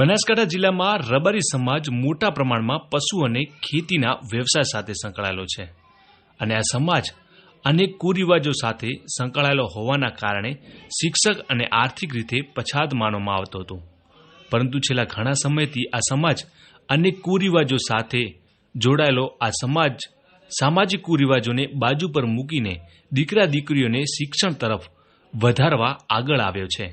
બનાસકાંઠા જિલ્લામાં રબારી સમાજ મોટા પ્રમાણમાં પશુ અને ખેતીના વ્યવસાય સાથે સંકળાયેલો છે અને આ સમાજ અનેક કુરિવાજો સાથે સંકળાયેલો હોવાના કારણે શિક્ષક અને આર્થિક રીતે પછાત માનવામાં આવતો હતો. પરંતુ છેલ્લા ઘણા સમયથી આ સમાજ અનેક કુરિવાજો સાથે જોડાયેલો આ સમાજ સામાજિક કુરિવાજોને બાજુ પર મૂકીને દીકરા દીકરીઓને શિક્ષણ તરફ વધારવા આગળ આવ્યો છે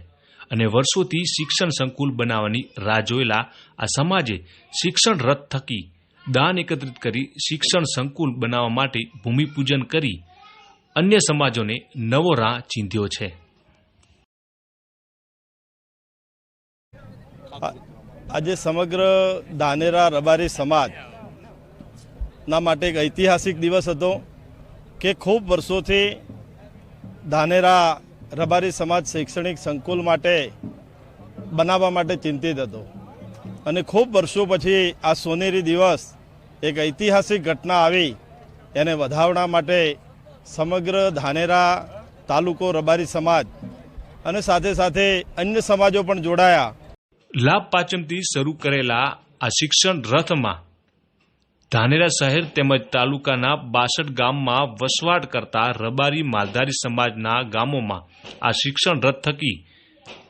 અને વર્ષોથી શિક્ષણ સંકુલ બનાવવાની રાહ જોયેલા આ સમાજે શિક્ષણ રથ થકી દાન એકત્રિત કરી શિક્ષણ સંકુલ બનાવવા માટે ભૂમિપૂજન કરી અન્ય સમાજોને નવો રાહ ચીંધ્યો છે. આજે સમગ્ર ધાનેરા રબારી સમાજના માટે એક ઐતિહાસિક દિવસ હતો કે ખૂબ વર્ષોથી ધાનેરા રબારી સમાજ શૈક્ષણિક સંકુલ માટે બનાવવા માટે ચિંતિત હતો અને ખૂબ વર્ષો પછી આ સોનેરી દિવસ એક ઐતિહાસિક ઘટના આવી એને વધાવવા માટે સમગ્ર ધાનેરા તાલુકો રબારી સમાજ અને સાથે સાથે અન્ય સમાજો પણ જોડાયા. લાભ પાંચમથી શરૂ કરેલા આ શિક્ષણ રથમાં ધાનેરા શહેર તેમજ તાલુકાના 62 ગામમાં વસવાટ કરતા રબારી માલધારી સમાજના ગામોમાં આ શિક્ષણ રથ થકી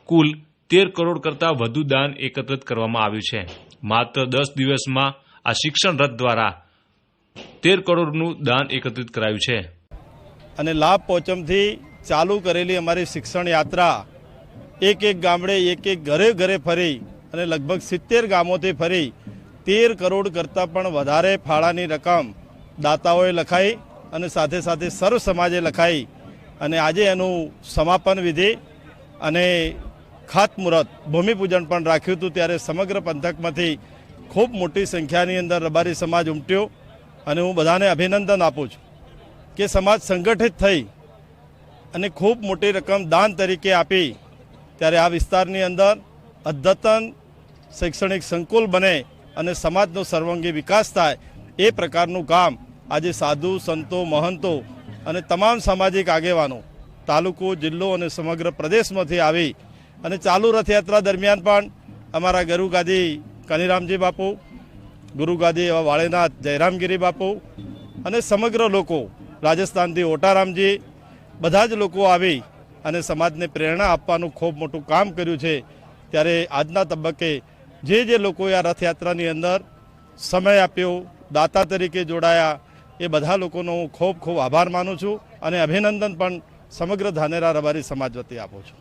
કુલ 13 કરોડ કરતાં વધુ દાન એકત્રિત કરવામાં આવ્યું છે. માત્ર 10 દિવસમાં આ શિક્ષણ રથ દ્વારા 13 કરોડનું દાન એકત્રિત કરાયું છે. અને લાભ પોચમથી ચાલુ કરેલી અમારી શિક્ષણ યાત્રા એક ગામડે એક ઘરે ઘરે ફરી અને લગભગ 70 ગામોથી ફરી 13 કરોડ કરતાં પણ વધારે ફાળાની રકમ દાતાઓએ લખાઈ અને સાથે સાથે સર્વ સમાજે લખાઈ અને આજે એનું સમાપન વિધિ અને ખાતમુહૂર્ત ભૂમિપૂજન પણ રાખ્યું હતું. ત્યારે સમગ્ર પંથકમાંથી ખૂબ મોટી સંખ્યાની અંદર રબારી સમાજ ઉમટ્યો અને હું બધાને અભિનંદન આપું છું કે સમાજ સંગઠિત થઈ અને ખૂબ મોટી રકમ દાન તરીકે આપી. ત્યારે આ વિસ્તારની અંદર અદ્યતન શૈક્ષણિક સંકુલ બને અને સમાજનો સર્વાંગી વિકાસ થાય એ પ્રકારનું કામ આજે સાધુ સંતો મહંતો અને તમામ સામાજિક આગેવાનો તાલુકો જિલ્લો અને સમગ્ર પ્રદેશમાંથી આવી અને ચાલુ રથયાત્રા દરમિયાન પણ અમારા ગુરુગાદી કનીરામજી બાપુ, ગુરુગાદી વાળીનાથ જયરામગીરી બાપુ અને સમગ્ર લોકો રાજસ્થાનથી ઓટારામજી બધા જ લોકો આવી અને સમાજને પ્રેરણા આપવાનું ખૂબ મોટું કામ કર્યું છે. ત્યારે આજના તબક્કે જે લોકોએ આ રથયાત્રાની અંદર સમય આપ્યો, દાતા તરીકે જોડાયા, એ બધા લોકોનો હું ખૂબ ખૂબ આભાર માનું છું અને અભિનંદન પણ સમગ્ર ધાનેરા રબારી સમાજ વતી આપું છું.